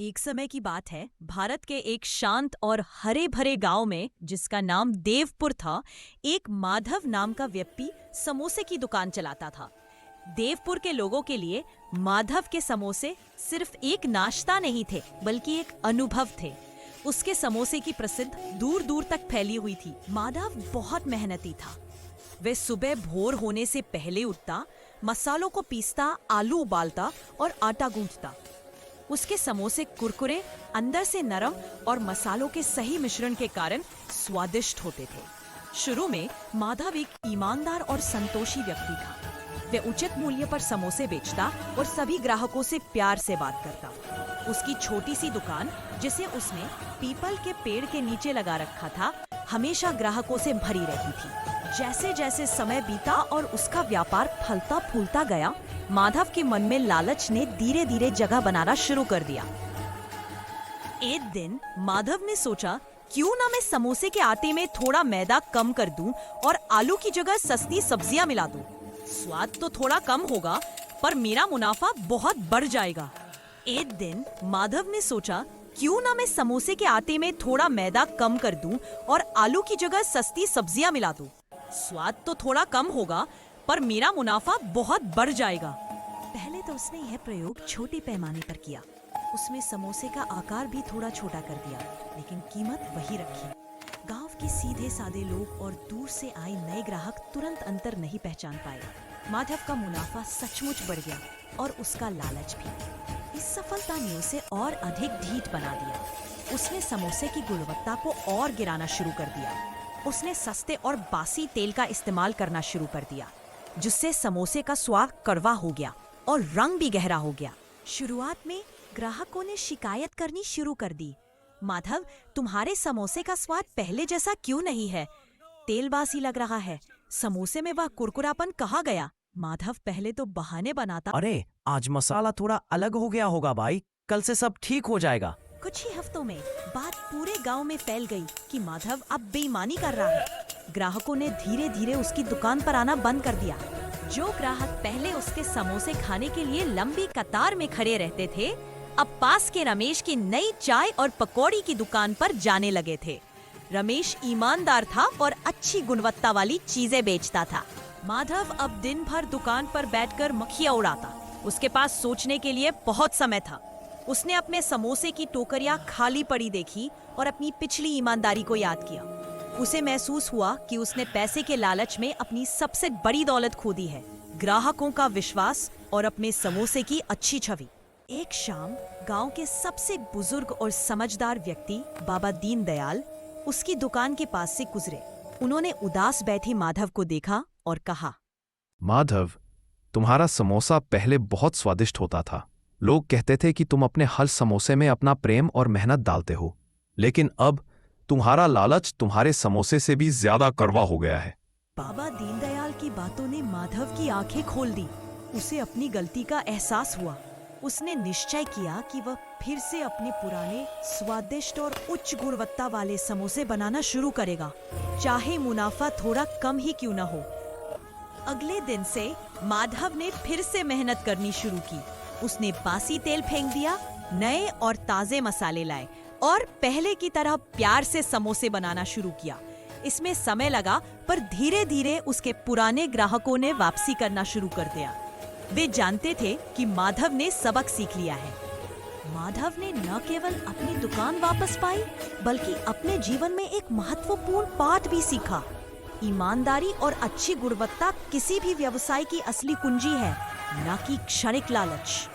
एक समय की बात है, भारत के एक शांत और हरे भरे गांव में, जिसका नाम देवपुर था, एक माधव नाम का व्यक्ति समोसे की दुकान चलाता था। देवपुर के लोगों के लिए माधव के समोसे सिर्फ एक नाश्ता नहीं थे, बल्कि एक अनुभव थे। उसके समोसे की प्रसिद्ध दूर दूर तक फैली हुई थी। माधव बहुत मेहनती था। वह सुबह भोर होने से पहले उठता, मसालों को पीसता, आलू उबालता और आटा गूंथता। उसके समोसे कुरकुरे, अंदर से नरम और मसालों के सही मिश्रण के कारण स्वादिष्ट होते थे। शुरू में माधव एक ईमानदार और संतोषी व्यक्ति था। वह उचित मूल्य पर समोसे बेचता और सभी ग्राहकों से प्यार से बात करता। उसकी छोटी सी दुकान, जिसे उसने पीपल के पेड़ के नीचे लगा रखा था, हमेशा ग्राहकों से भरी रहती थी। जैसे जैसे समय बीता और उसका व्यापार फलता फूलता गया, माधव के मन में लालच ने धीरे धीरे जगह बनाना शुरू कर दिया। एक दिन माधव ने सोचा, क्यों ना मैं समोसे के आटे में थोड़ा मैदा कम कर दूं और आलू की जगह सस्ती सब्जियां मिला दूं। स्वाद तो थोड़ा कम होगा, पर मेरा मुनाफा बहुत बढ़ जाएगा। एक दिन माधव ने सोचा, क्यों ना मैं समोसे के आटे में थोड़ा मैदा कम कर दूं और आलू की जगह सस्ती सब्जियां मिला दूं। स्वाद तो थोड़ा कम होगा, पर मेरा मुनाफा बहुत बढ़ जाएगा। पहले तो उसने यह प्रयोग छोटे पैमाने पर किया। उसमें समोसे का आकार भी थोड़ा छोटा कर दिया, लेकिन कीमत वही रखी। गांव के सीधे सादे लोग और दूर से आए नए ग्राहक तुरंत अंतर नहीं पहचान पाए। माधव का मुनाफा सचमुच बढ़ गया और उसका लालच भी। इस सफलता ने उसे और अधिक ढीठ बना दिया। उसने समोसे की गुणवत्ता को और गिराना शुरू कर दिया। उसने सस्ते और बासी तेल का इस्तेमाल करना शुरू कर दिया, जिससे समोसे का स्वाद कड़वा हो गया और रंग भी गहरा हो गया। शुरुआत में ग्राहकों ने शिकायत करनी शुरू कर दी। माधव, तुम्हारे समोसे का स्वाद पहले जैसा क्यों नहीं है? तेल बासी लग रहा है। समोसे में वह कुरकुरापन कहाँ गया? माधव पहले तो बहाने बनाता। अरे, आज मसाला थोड़ा अलग हो गया होगा भाई, कल से सब ठीक हो जाएगा। कुछ ही हफ्तों में बात पूरे गांव में फैल गई कि माधव अब बेईमानी कर रहा है। ग्राहकों ने धीरे धीरे उसकी दुकान पर आना बंद कर दिया। जो ग्राहक पहले उसके समोसे खाने के लिए लंबी कतार में खड़े रहते थे, अब पास के रमेश की नई चाय और पकौड़ी की दुकान पर जाने लगे थे। रमेश ईमानदार था और अच्छी गुणवत्ता वाली चीजें बेचता था। माधव अब दिन भर दुकान पर बैठकर मक्खियां उड़ाता। उसके पास सोचने के लिए बहुत समय था। उसने अपने समोसे की टोकरियां खाली पड़ी देखी और अपनी पिछली ईमानदारी को याद किया। उसे महसूस हुआ कि उसने पैसे के लालच में अपनी सबसे बड़ी दौलत खो दी है, ग्राहकों का विश्वास और अपने समोसे की अच्छी छवि। एक शाम गांव के सबसे बुजुर्ग और समझदार व्यक्ति बाबा दीनदयाल उसकी दुकान के पास से गुजरे। उन्होंने उदास बैठे माधव को देखा और कहा, माधव, तुम्हारा समोसा पहले बहुत स्वादिष्ट होता था। लोग कहते थे कि तुम अपने हर समोसे में अपना प्रेम और मेहनत डालते हो, लेकिन अब तुम्हारा लालच तुम्हारे समोसे से भी ज्यादा कड़वा हो गया है। बाबा दीनदयाल की बातों ने माधव की आंखें खोल दी। उसे अपनी गलती का एहसास हुआ। उसने निश्चय किया कि वह फिर से अपने पुराने स्वादिष्ट और उच्च गुणवत्ता वाले समोसे बनाना शुरू करेगा, चाहे मुनाफा थोड़ा कम ही क्यों न हो। अगले दिन से माधव ने फिर से मेहनत करनी शुरू की। उसने बासी तेल फेंक दिया, नए और ताजे मसाले लाए और पहले की तरह प्यार से समोसे बनाना शुरू किया। इसमें समय लगा, पर धीरे धीरे उसके पुराने ग्राहकों ने वापसी करना शुरू कर दिया। वे जानते थे कि माधव ने सबक सीख लिया है। माधव ने न केवल अपनी दुकान वापस पाई, बल्कि अपने जीवन में एक महत्वपूर्ण पाठ भी सीखा। ईमानदारी और अच्छी गुणवत्ता किसी भी व्यवसाय की असली कुंजी है, न कि क्षणिक लालच।